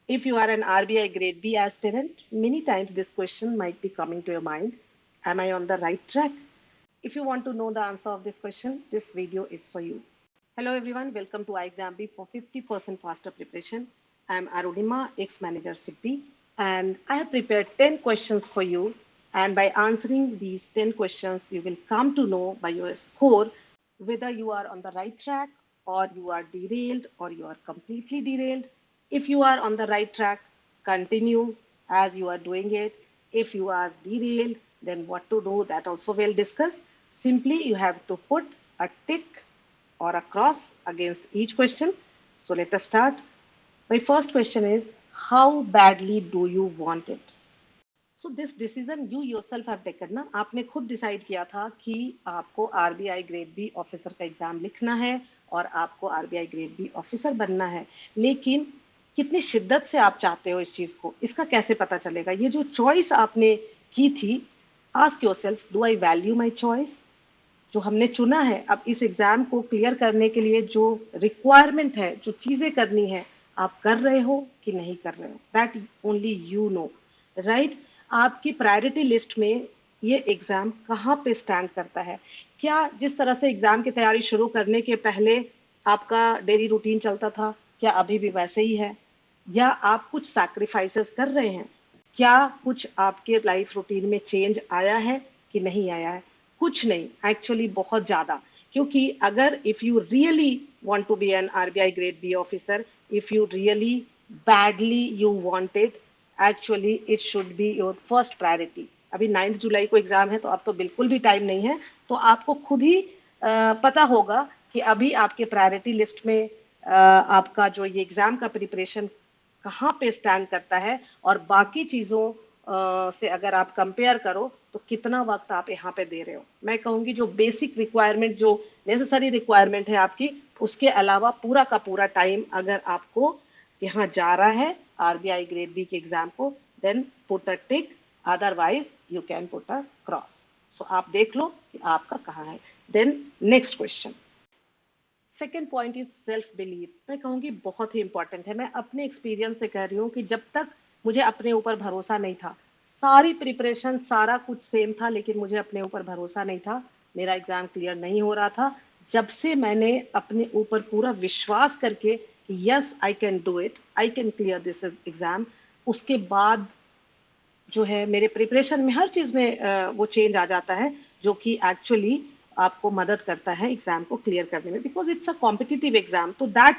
If you are an RBI Grade B aspirant, many times this question might be coming to your mind. Am I on the right track? If you want to know the answer of this question, this video is for you. Hello everyone, welcome to iExamB for 50% faster preparation. I am Arunima, ex-manager SIPBI, and I have prepared 10 questions for you. And by answering these 10 questions, you will come to know by your score whether you are on the right track or you are derailed or you are completely derailed. If you are on the right track, continue as you are doing it. If you are derailed, then what to do, that also we'll discuss. Simply, you have to put a tick or a cross against each question. So let us start. My first question is, how badly do you want it? So this decision you yourself have taken ना, आपने खुद decide किया था कि आपको RBI grade B officer का exam लिखना है और आपको आरबीआई ग्रेड बी ऑफिसर बनना है, लेकिन कितनी शिद्दत से आप चाहते हो इस चीज को, इसका कैसे पता चलेगा? ये जो चॉइस आपने की थी, ask yourself, do I value my choice? जो हमने चुना है, अब इस एग्जाम को क्लियर करने के लिए जो रिक्वायरमेंट है, जो चीजें करनी है, आप कर रहे हो कि नहीं कर रहे हो? That only you know, right? आपकी प्रायोरिटी लिस्ट में ये एग्जाम कहाँ पे स्टैंड करता है? क्या जिस तरह से एग्जाम की तैयारी शुरू करने के पहले आपका डेली रूटीन चलता था, क्या अभी भी वैसे ही है, या आप कुछ सैक्रिफाइसेस कर रहे हैं? क्या कुछ आपके लाइफ रूटीन में चेंज आया है कि नहीं आया है? कुछ नहीं, एक्चुअली बहुत ज्यादा। क्योंकि अगर if you really want to be an RBI grade B officer, if you really badly you want it, actually it should be your first priority. अभी 9 जुलाई को एग्जाम है, तो अब तो बिल्कुल भी टाइम नहीं है, तो आपको खुद ही पता होगा कि अभी आपके प्रायोरिटी लिस्ट में आपका जो ये एग्जाम का प्रिपरेशन कहाँ पे स्टैंड करता है, और बाकी चीजों से अगर आप कंपेयर करो तो कितना वक्त आप यहाँ पे दे रहे हो। मैं कहूंगी जो बेसिक रिक्वायरमेंट, जो नेसेसरी रिक्वायरमेंट है आपकी, उसके अलावा पूरा का पूरा टाइम अगर आपको यहाँ जा रहा है आरबीआई ग्रेड बी के एग्जाम को, then put a tick, otherwise you can put a cross. So आप देख लो कि आपका कहाँ है। Then next question, second point is self believe. मैं कहूंगी बहुत ही इंपॉर्टेंट है। मैं अपने एक्सपीरियंस से कह रही हूँ कि जब तक मुझे अपने ऊपर भरोसा नहीं था, सारी प्रिपरेशन सारा कुछ सेम था, लेकिन मुझे अपने ऊपर भरोसा नहीं था, मेरा एग्जाम क्लियर नहीं हो रहा था। जब से मैंने अपने ऊपर पूरा विश्वास करके yes I can do it, I can clear this exam, उसके बाद जो है मेरे प्रिपरेशन में हर चीज में वो चेंज आ जाता है, जो कि एक्चुअली आपको मदद करता है एग्जाम को क्लियर करने में, because it's a competitive exam. तो दैट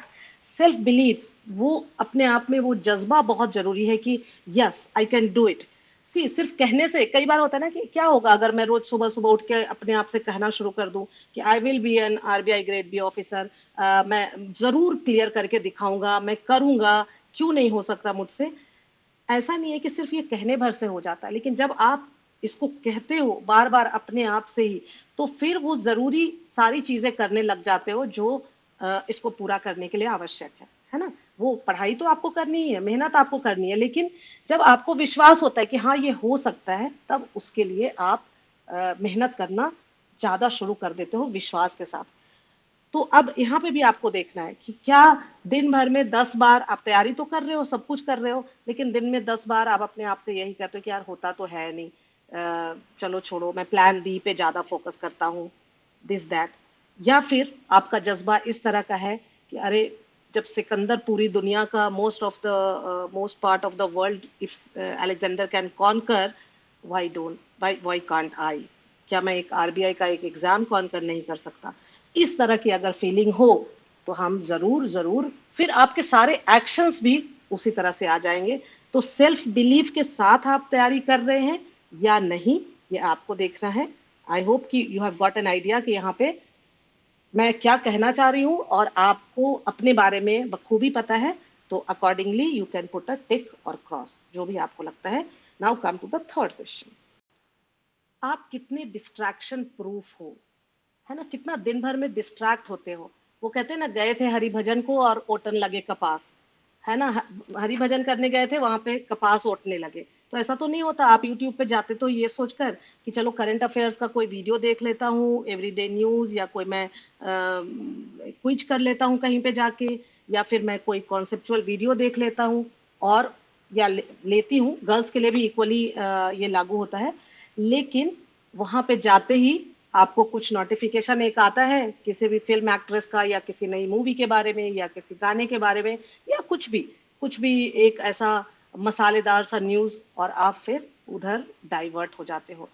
सेल्फ बिलीफ, वो अपने आप में वो जज्बा बहुत जरूरी है कि yes I can do it. See सिर्फ कहने से, कई बार होता है ना कि क्या होगा अगर मैं रोज सुबह सुबह उठ के अपने आप से कहना शुरू कर दूं कि I will be an RBI grade B officer, मैं जरूर क्लियर करके दिखाऊंगा, मैं करूंगा, क्यों नहीं हो सकता मुझसे? ऐसा नहीं है कि सिर्फ ये कहने भर से हो जाता है, लेकिन जब आप इसको कहते हो बार बार अपने आप से ही, तो फिर वो जरूरी सारी चीजें करने लग जाते हो जो इसको पूरा करने के लिए आवश्यक है ना? वो पढ़ाई तो आपको करनी ही है, मेहनत आपको करनी है, लेकिन जब आपको विश्वास होता है कि हाँ ये हो सकता है, तब उसके लिए आप मेहनत करना ज्यादा शुरू कर देते हो विश्वास के साथ। तो अब यहाँ पे भी आपको देखना है कि क्या दिन भर में 10 बार आप तैयारी तो कर रहे हो, सब कुछ कर रहे हो, लेकिन दिन में 10 बार आप अपने आप से यही कहते हो कि यार होता तो है नहीं, चलो छोड़ो, मैं प्लान बी पे ज्यादा फोकस करता हूँ, दिस दैट। या फिर आपका जज्बा इस तरह का है कि अरे, जब सिकंदर पूरी दुनिया का most part of the world, if Alexander can conquer, why can't I? क्या मैं एक आरबीआई का एक एग्जाम कॉन्कर नहीं कर सकता? इस तरह की अगर फीलिंग हो, तो हम जरूर जरूर फिर आपके सारे एक्शंस भी उसी तरह से आ जाएंगे। तो सेल्फ बिलीफ के साथ आप तैयारी कर रहे हैं या नहीं, ये आपको देखना है। आई होप कि you have got an idea कि यहाँ पे मैं क्या कहना चाह रही हूँ, और आपको अपने बारे में बखूबी पता है। तो accordingly you can put a tick or cross, जो भी आपको लगता है। Now come to the third question, आप कितने डिस्ट्रैक्शन प्रूफ हो, है ना? कितना दिन भर में डिस्ट्रैक्ट होते हो? वो कहते हैं ना, गए थे हरिभजन को और ओटन लगे कपास, है ना? हरिभजन करने गए थे, वहां पे कपास ओटने लगे। तो ऐसा तो नहीं होता। आप यूट्यूब पे जाते तो ये सोचकर कि चलो करंट अफेयर्स का कोई वीडियो देख लेता हूँ, एवरीडे न्यूज, या कोई मैं क्विज कर लेता हूँ कहीं पे जाके, या फिर मैं कोई कॉन्सेप्चुअल वीडियो देख लेता हूँ। और या लेती हूँ, गर्ल्स के लिए भी इक्वली ये लागू होता है। लेकिन वहां पे जाते ही आपको कुछ नोटिफिकेशन एक आता है किसी भी फिल्म एक्ट्रेस का या किसी नई मूवी के बारे में या किसी गाने के बारे में या कुछ भी एक ऐसा मसालेदार सा न्यूज, और आप फिर उधर डाइवर्ट हो जाते हो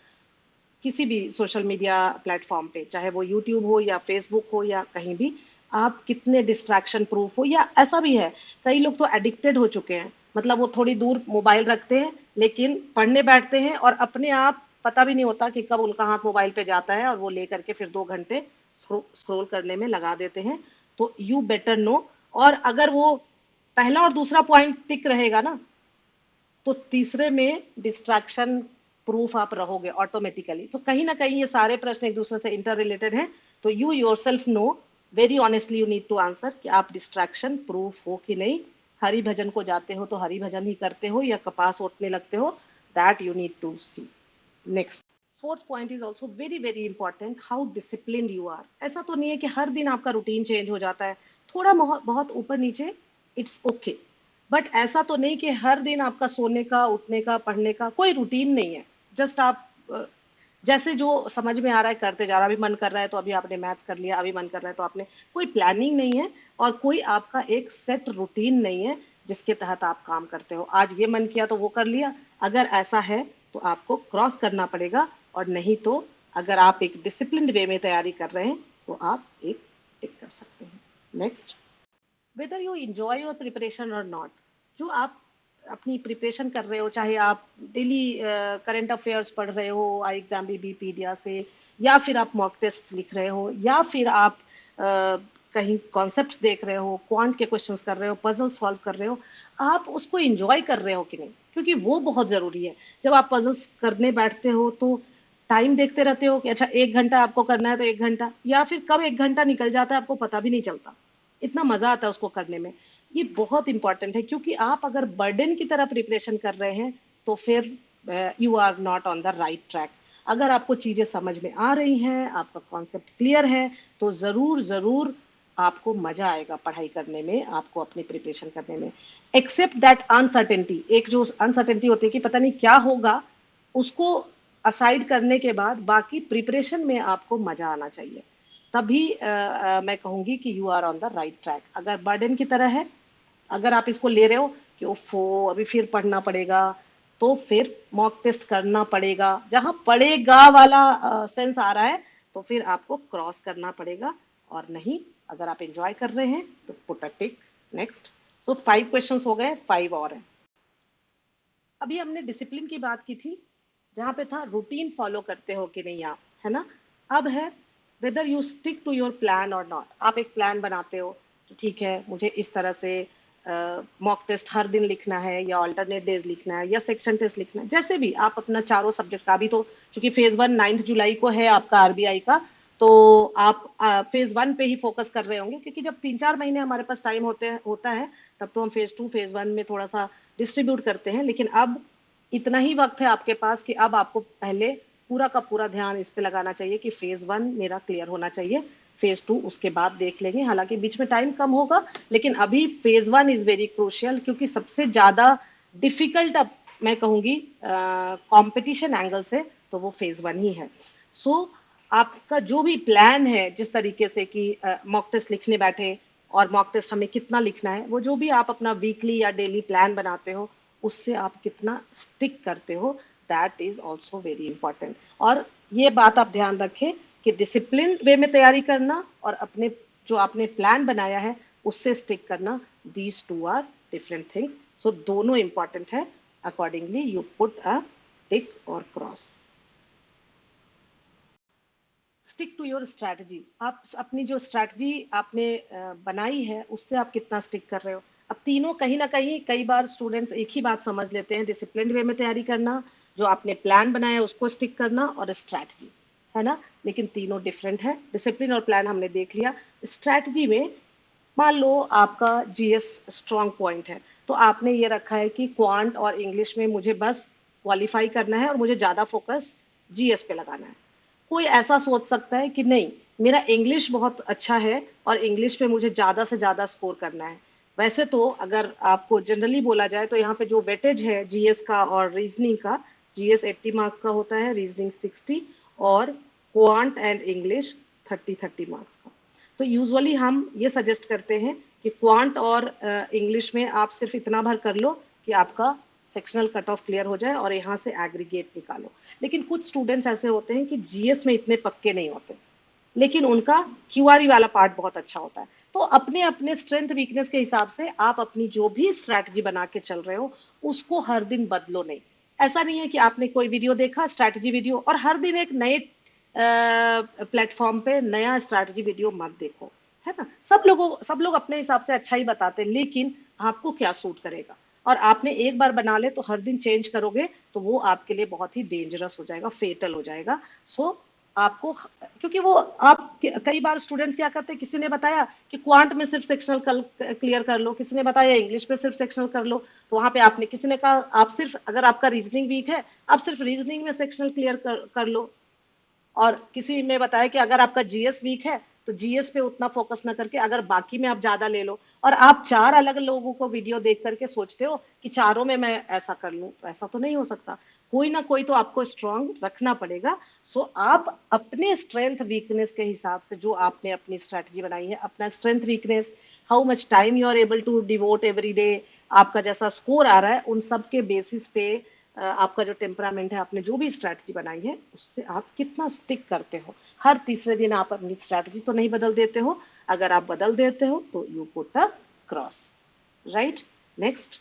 किसी भी सोशल मीडिया प्लेटफॉर्म पे, चाहे वो यूट्यूब हो या फेसबुक हो या कहीं भी। आप कितने डिस्ट्रैक्शन प्रूफ हो, या ऐसा भी है कई लोग तो एडिक्टेड हो चुके हैं, मतलब वो थोड़ी दूर मोबाइल रखते हैं लेकिन पढ़ने बैठते हैं और अपने आप पता भी नहीं होता कि कब उनका हाथ मोबाइल पे जाता है और वो लेकर के फिर 2 घंटे स्क्रॉल करने में लगा देते हैं। तो यू बेटर नो। और अगर वो पहला और दूसरा पॉइंट टिक रहेगा ना, तो तीसरे में डिस्ट्रैक्शन प्रूफ आप रहोगे ऑटोमेटिकली। तो कहीं ना कहीं ये सारे प्रश्न एक दूसरे से इंटर रिलेटेड हैं। तो you yourself know, very honestly you need to answer कि आप डिस्ट्रैक्शन प्रूफ हो कि नहीं। हरि भजन को जाते हो तो हरि भजन ही करते हो या कपास ओटने लगते हो, that you need to see. Next, fourth point is also very very important, how discipline you are. ऐसा तो नहीं है कि हर दिन आपका रूटीन चेंज हो जाता है, थोड़ा बहुत ऊपर नीचे, इट्स ओके। बट ऐसा तो नहीं कि हर दिन आपका सोने का, उठने का, पढ़ने का कोई रूटीन नहीं है। जस्ट आप जैसे जो समझ में आ रहा है करते जा रहा है। अभी मन कर रहा है तो अभी आपने मैथ्स कर लिया, अभी मन कर रहा है तो आपने, कोई प्लानिंग नहीं है और कोई आपका एक सेट रूटीन नहीं है जिसके तहत आप काम करते हो। आज ये मन किया तो वो कर लिया। अगर ऐसा है तो आपको क्रॉस करना पड़ेगा, और नहीं तो अगर आप एक डिसिप्लिन्ड वे में तैयारी कर रहे हैं तो आप एक टिक कर सकते हैं। Next, whether you enjoy your preparation और नॉट। जो आप अपनी प्रिपरेशन कर रहे हो, चाहे आप डेली करंट अफेयर्स पढ़ रहे हो आई एग्जाम बीबीपीडिया से, या फिर आप मॉक टेस्ट लिख रहे हो, या फिर आप कहीं कॉन्सेप्ट्स देख रहे हो, क्वांट के क्वेश्चंस कर रहे हो, पजल सॉल्व कर रहे हो, आप उसको इंजॉय कर रहे हो कि नहीं, क्योंकि वो बहुत जरूरी है। जब आप पजल्स करने बैठते हो तो टाइम देखते रहते हो कि अच्छा 1 घंटा आपको करना है तो 1 घंटा, या फिर कब 1 घंटा निकल जाता है आपको पता भी नहीं चलता, इतना मजा आता है उसको करने में। ये बहुत इंपॉर्टेंट है, क्योंकि आप अगर बर्डन की तरह प्रिपरेशन कर रहे हैं तो फिर you are not on the right track. अगर आपको चीजें समझ में आ रही हैं, आपका कॉन्सेप्ट क्लियर है, तो जरूर जरूर आपको मजा आएगा पढ़ाई करने में, आपको अपनी प्रिपरेशन करने में। एक्सेप्ट दैट अनसर्टेनिटी, एक जो अनसर्टेनिटी होती है कि पता नहीं क्या होगा, उसको असाइड करने के बाद बाकी प्रिपरेशन में आपको मजा आना चाहिए। तभी मैं कहूंगी कि you are on the right track. अगर बर्डन की तरह है, अगर आप इसको ले रहे हो कि ओफो अभी फिर पढ़ना पड़ेगा, तो फिर मॉक टेस्ट करना पड़ेगा, जहां पड़ेगा वाला सेंस आ रहा है तो फिर आपको क्रॉस करना पड़ेगा। और नहीं, अगर आप एंजॉय कर रहे हैं तो put a tick. Next, so 5 questions हो गए, 5 और हैं। अभी हमने डिसिप्लिन की बात की थी, जहां पे था रूटीन फॉलो करते हो कि नहीं आप, है ना। अब है whether you stick to your plan और नॉट। आप एक प्लान बनाते हो कि ठीक है मुझे इस तरह से मॉक टेस्ट हर दिन लिखना है, या ऑल्टरनेट डेज लिखना है, या सेक्शन टेस्ट लिखना है, जैसे भी आप अपना चारों सब्जेक्ट का। भी तो चूंकि फेज 1 9 जुलाई को है आपका आरबीआई का, तो आप फेज 1 पे ही फोकस कर रहे होंगे, क्योंकि जब 3-4 महीने हमारे पास टाइम होता है तब तो हम फेज 2 फेज 1 में थोड़ा सा डिस्ट्रीब्यूट करते हैं। लेकिन अब इतना ही वक्त है आपके पास कि अब आपको पहले पूरा का पूरा ध्यान इस पे लगाना चाहिए कि फेज 1 मेरा क्लियर होना चाहिए, फेज 2 उसके बाद देख लेंगे, हालांकि बीच में टाइम कम होगा। लेकिन अभी फेज 1 इज वेरी क्रूशियल, क्योंकि सबसे ज्यादा डिफिकल्ट अब मैं कहूंगी कंपटीशन एंगल से, तो वो फेज 1 ही है। सो आपका जो भी प्लान है, जिस तरीके से कि मॉक टेस्ट लिखने बैठे और मॉक टेस्ट हमें कितना लिखना है, वो जो भी आप अपना वीकली या डेली प्लान बनाते हो, उससे आप कितना स्टिक करते हो, that is also very important. और ये बात आप ध्यान रखें कि डिसिप्लिन वे में तैयारी करना और अपने जो आपने प्लान बनाया है उससे स्टिक करना, these two are different things. So दोनों इंपॉर्टेंट है, accordingly you put a tick or cross. Stick to your strategy. आप अपनी जो स्ट्रैटेजी आपने बनाई है उससे आप कितना स्टिक कर रहे हो। अब तीनों कहीं ना कहीं कई बार स्टूडेंट्स एक ही बात समझ लेते हैं, डिसिप्लिन वे में तैयारी करना, जो आपने प्लान बनाया उसको स्टिक करना, और स्ट्रैटेजी, है ना। लेकिन तीनों डिफरेंट है। डिसिप्लिन और प्लान हमने देख लिया। स्ट्रैटेजी में मान लो आपका जीएस स्ट्रॉन्ग पॉइंट है, तो आपने ये रखा है कि क्वांट और इंग्लिश में मुझे बस क्वालिफाई करना है और मुझे ज्यादा फोकस जीएस पे लगाना है। कोई ऐसा सोच सकता है कि नहीं, मेरा इंग्लिश बहुत अच्छा है और इंग्लिश पे मुझे ज्यादा से ज्यादा स्कोर करना है, वैसे तो अगर आपको जनरली बोला जाए तो यहाँ पे जो वेटेज है जीएस का और रीजनिंग का, जीएस 80 मार्क्स का होता है, रीजनिंग 60, और क्वांट एंड इंग्लिश 30 मार्क्स का। तो यूजुअली हम ये सजेस्ट करते हैं कि क्वांट और इंग्लिश में आप सिर्फ इतना भर कर लो कि आपका सेक्शनल कट ऑफ क्लियर हो जाए और यहाँ से एग्रीगेट निकालो। लेकिन कुछ स्टूडेंट्स ऐसे होते हैं कि जीएस में इतने पक्के नहीं होते, लेकिन उनका क्यूआरई वाला पार्ट बहुत अच्छा होता है। तो अपने अपने स्ट्रेंथ वीकनेस के हिसाब से आप अपनी जो भी स्ट्रैटेजी बना के चल रहे हो उसको हर दिन बदलो नहीं। ऐसा नहीं है कि आपने कोई वीडियो देखा स्ट्रैटेजी वीडियो और हर दिन एक नए प्लेटफॉर्म पे नया स्ट्रैटेजी वीडियो मत देखो, है ना। सब लोग अपने हिसाब से अच्छा ही बताते हैं, लेकिन आपको क्या सूट करेगा। और आपने एक बार बना ले तो हर दिन चेंज करोगे तो वो आपके लिए बहुत ही डेंजरस हो जाएगा, फेटल हो जाएगा। सो आपको, क्योंकि वो आप कई बार स्टूडेंट्स क्या करते हैं, किसी ने बताया कि क्वांट में सिर्फ सेक्शनल क्लियर कर लो, किसी ने बताया इंग्लिश में सिर्फ सेक्शनल कर लो, तो वहां पे आपने, किसी ने कहा आप सिर्फ, अगर आपका रीजनिंग वीक है आप सिर्फ रीजनिंग में सेक्शनल क्लियर कर लो, और किसी में बताया कि अगर आपका जीएस वीक है तो जीएस पे उतना फोकस ना करके अगर बाकी में आप ज्यादा ले लो। और आप चार अलग लोगों को वीडियो देख करके सोचते हो कि चारों में मैं ऐसा कर लूं, तो ऐसा तो नहीं हो सकता। कोई ना कोई तो आपको स्ट्रांग रखना पड़ेगा। सो आप अपने स्ट्रेंथ वीकनेस के हिसाब से जो आपने अपनी स्ट्रेटजी बनाई है, अपना strength weakness, how much time you are able to devote every day, आपका जैसा स्कोर आ रहा है उन सब के बेसिस पे आपका जो टेम्परामेंट है, आपने जो भी स्ट्रैटेजी बनाई है उससे आप कितना स्टिक करते हो। हर तीसरे दिन आप अपनी स्ट्रैटेजी तो नहीं बदल देते हो, अगर आप बदल देते हो तो you put a cross, right. Next,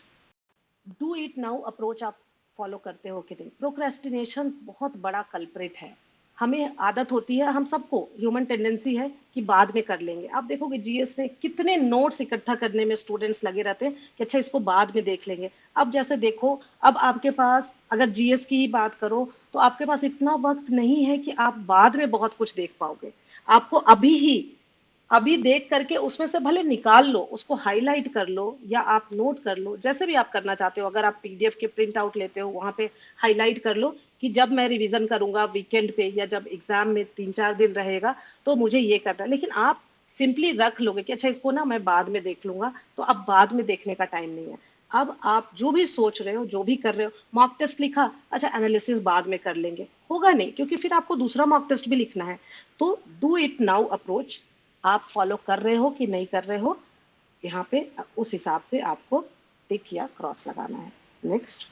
do it now approach आप फॉलो करते हो कि नहीं। प्रोक्रेस्टिनेशन बहुत बड़ा कल्प्रिट है। हमें आदत होती है, हम सबको ह्यूमन टेंडेंसी है कि बाद में कर लेंगे। आप देखोगे जीएस में कितने नोट्स इकट्ठा करने में स्टूडेंट्स लगे रहते हैं कि अच्छा इसको बाद में देख लेंगे। अब जैसे देखो, अब आपके पास अगर जीएस की ही बात करो तो आपके पास इतना वक्त नहीं है कि आप बाद में बहुत कुछ देख पाओगे। आपको अभी देख करके उसमें से भले निकाल लो, उसको हाईलाइट कर लो या आप नोट कर लो, जैसे भी आप करना चाहते हो। अगर आप पीडीएफ के प्रिंट आउट लेते हो वहां पे हाईलाइट कर लो कि जब मैं रिवीजन करूंगा वीकेंड पे या जब एग्जाम में 3-4 दिन रहेगा तो मुझे ये करना है। लेकिन आप सिंपली रख लोगे कि अच्छा इसको ना मैं बाद में देख लूंगा, तो अब बाद में देखने का टाइम नहीं है। अब आप जो भी सोच रहे हो, जो भी कर रहे हो, मॉक टेस्ट लिखा, अच्छा एनालिसिस बाद में कर लेंगे, होगा नहीं, क्योंकि फिर आपको दूसरा मॉक टेस्ट भी लिखना है। तो डू इट नाउ अप्रोच आप फॉलो कर रहे हो कि नहीं कर रहे हो, यहाँ पे उस हिसाब से आपको टिक या क्रॉस लगाना है। नेक्स्ट,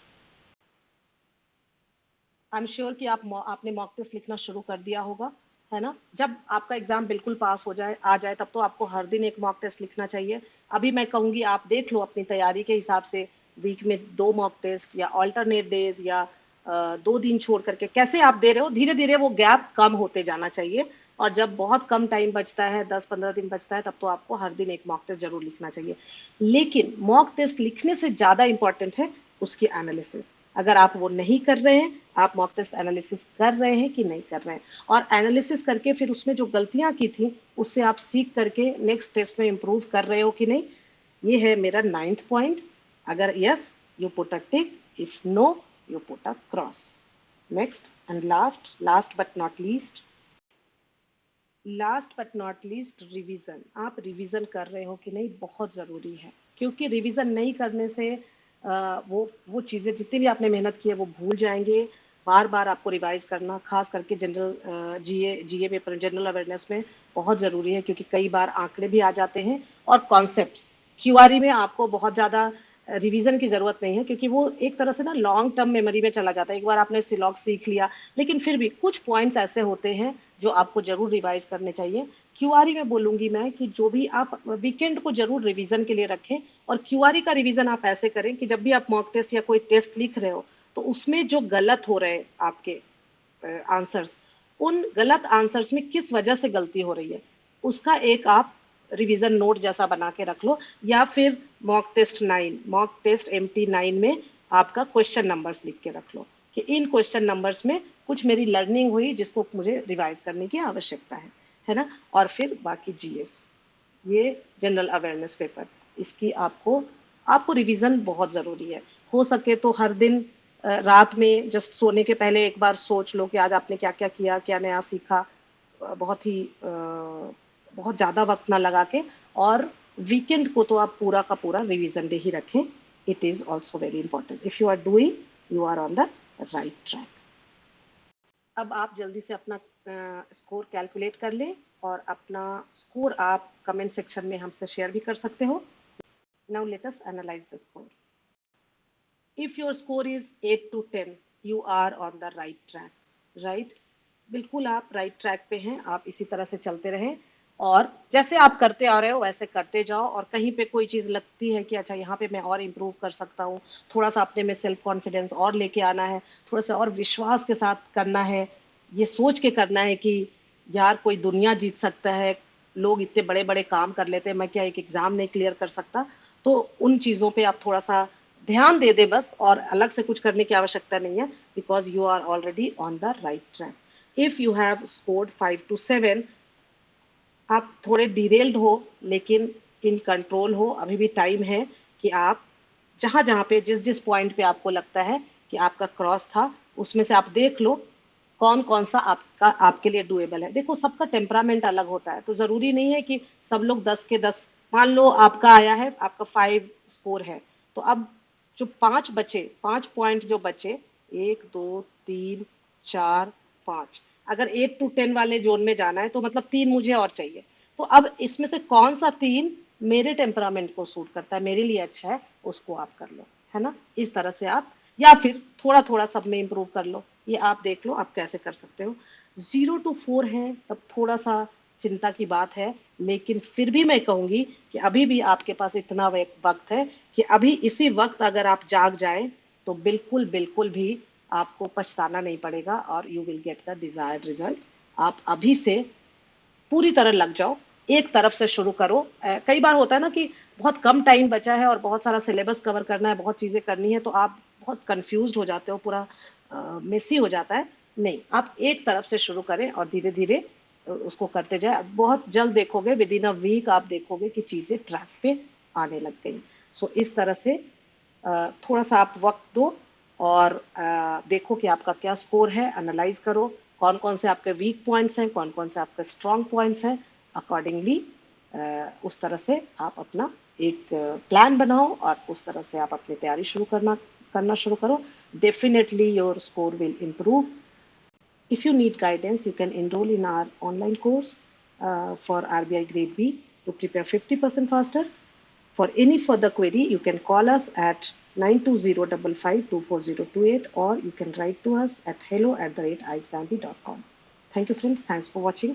आई एम श्योर कि आपने मॉक टेस्ट लिखना शुरू कर दिया होगा, है ना। जब आपका एग्जाम बिल्कुल पास हो जाए, आ जाए, तब तो आपको हर दिन एक मॉक टेस्ट लिखना चाहिए। अभी मैं कहूंगी आप देख लो अपनी तैयारी के हिसाब से, वीक में 2 मॉक टेस्ट या ऑल्टरनेट डेज या 2 दिन छोड़ करके कैसे आप दे रहे हो, धीरे धीरे वो गैप कम होते जाना चाहिए। और जब बहुत कम टाइम बचता है, 10-15 दिन बचता है, तब तो आपको हर दिन एक मॉक टेस्ट जरूर लिखना चाहिए। लेकिन मॉक टेस्ट लिखने से ज्यादा इंपॉर्टेंट है उसकी एनालिसिस। अगर आप वो नहीं कर रहे हैं, आप मॉक टेस्ट एनालिसिस कर रहे हैं कि नहीं कर रहे हैं, और एनालिसिस करके फिर उसमें जो गलतियां की थी उससे आप सीख करके नेक्स्ट टेस्ट में इंप्रूव कर रहे हो कि नहीं, ये है मेरा 9th पॉइंट। अगर yes, you put a tick, if no, you put a cross. Next and last but not least, revision. आप रिवीजन कर रहे हो कि नहीं, बहुत जरूरी है। क्योंकि रिवीजन नहीं करने से वो चीजें जितनी भी आपने मेहनत की है वो भूल जाएंगे। बार बार आपको रिवाइज करना, खास करके जनरल जीए पेपर, जनरल अवेयरनेस में बहुत जरूरी है, क्योंकि कई बार आंकड़े भी आ जाते हैं और कॉन्सेप्ट्स। क्यूआरई में आपको बहुत ज्यादा रिवीजन की जरूरत नहीं है, क्योंकि वो एक तरह से ना लॉन्ग टर्म मेमोरी में चला जाता है। एक बार आपने सिलॉग सीख लिया, लेकिन फिर भी कुछ पॉइंट्स ऐसे होते हैं जो आपको जरूर रिवाइज करने चाहिए। क्यूआरई में बोलूंगी मैं कि जो भी आप वीकेंड को जरूर रिवीजन के लिए रखें, और क्यूआरई का रिवीजन आप ऐसे करें कि जब भी आप मॉक टेस्ट या कोई टेस्ट लिख रहे हो तो उसमें जो गलत हो रहे हैं आपके आंसर्स, उन गलत आंसर्स में किस वजह से गलती हो रही है उसका एक आप रिवीजन नोट जैसा बना के रख लो। या फिर मॉक टेस्ट MT9 में आपका क्वेश्चन नंबर्स लिख के रख लो कि इन क्वेश्चन नंबर्स में कुछ मेरी लर्निंग हुई जिसको मुझे रिवाइज करने की आवश्यकता है ना। और फिर बाकी जीएस, ये जनरल अवेयरनेस पेपर, इसकी आपको आपको रिवीजन बहुत जरूरी है। हो सके तो हर दिन रात में जस्ट सोने के पहले एक बार सोच लो कि आज आपने क्या क्या किया, क्या नया सीखा। बहुत ही बहुत ज्यादा वक्त ना लगा के, और वीकेंड को तो आप पूरा का पूरा रिवीजन डे ही रखें. It is also very important. If you are doing, you are on the right track. अब आप जल्दी से अपना स्कोर कैलकुलेट कर लें और अपना स्कोर आप कमेंट सेक्शन में हमसे शेयर भी कर सकते हो. Now let us analyse the score. If your score is 8 to 10, you are on the right track. Right? बिल्कुल आप राइट ट्रैक पे हैं. आप इसी तरह से चलते रहें और जैसे आप करते आ रहे हो वैसे करते जाओ. और कहीं पे कोई चीज लगती है कि अच्छा यहाँ पे मैं और इम्प्रूव कर सकता हूँ, थोड़ा सा अपने में सेल्फ कॉन्फिडेंस और लेके आना है, थोड़ा सा और विश्वास के साथ करना है, ये सोच के करना है कि यार कोई दुनिया जीत सकता है, लोग इतने बड़े बड़े काम कर लेते हैं, मैं क्या एक एग्जाम नहीं क्लियर कर सकता. तो उन चीजों पे आप थोड़ा सा ध्यान दे दे बस, और अलग से कुछ करने की आवश्यकता नहीं है. Because you are already on the right track. If you have scored 5 to 7, आप थोड़े डिरेल्ड हो लेकिन इन कंट्रोल हो. अभी भी टाइम है कि आप जहां जहां पे जिस जिस पॉइंट पे आपको लगता है कि आपका क्रॉस था, उसमें से आप देख लो कौन कौन सा आपका आपके लिए डुएबल है. देखो सबका टेम्परामेंट अलग होता है, तो जरूरी नहीं है कि सब लोग 10 के 10. मान लो आपका आया है, आपका 5 स्कोर है, तो अब जो 5 बचे, 5 पॉइंट जो बचे, 1 2 3 4 5, अगर 8 to 10 वाले जोन में जाना है तो मतलब 3 मुझे और चाहिए. तो अब इसमें से कौन सा 3 मेरे टेम्परामेंट को सूट करता है, मेरे लिए अच्छा है, उसको आप कर लो. है ना? इस तरह से आप, या फिर थोड़ा थोड़ा सब में इंप्रूव कर लो. ये आप देख लो आप कैसे कर सकते हो. 0 to 4 है तब थोड़ा सा चिंता की बात है, लेकिन फिर भी मैं कहूंगी कि अभी भी आपके पास इतना वक्त है कि अभी इसी वक्त अगर आप जाग जाएं तो बिल्कुल बिल्कुल भी आपको पछताना नहीं पड़ेगा और you will get the desired result. आप अभी से पूरी तरह लग जाओ, एक तरफ से शुरू करो. कई बार होता है ना कि बहुत कम टाइम बचा है और बहुत सारा सिलेबस कवर करना है, बहुत चीजें करनी है, तो आप बहुत कंफ्यूज हो जाते हो, पूरा मेसी हो जाता है. नहीं, आप एक तरफ से शुरू करें और धीरे धीरे उसको करते जाए. बहुत जल्द देखोगे, विद इन अ वीक आप देखोगे कि चीजें ट्रैक पे आने लग गई. सो इस तरह से थोड़ा सा आप वक्त दो और देखो कि आपका क्या स्कोर है. एनालाइज करो कौन कौन से आपके वीक पॉइंट्स हैं, कौन कौन से आपके स्ट्रांग पॉइंट्स हैं. अकॉर्डिंगली उस तरह से आप अपना एक प्लान बनाओ और उस तरह से आप अपनी तैयारी करना शुरू करो. Definitely your score will improve. If you need guidance, you can enroll in our online course for RBI Grade B to prepare 50% faster. For any further query, you can call us at 9205524028 or you can write to us at hello@iexambi.com. Thank you friends. Thanks for watching.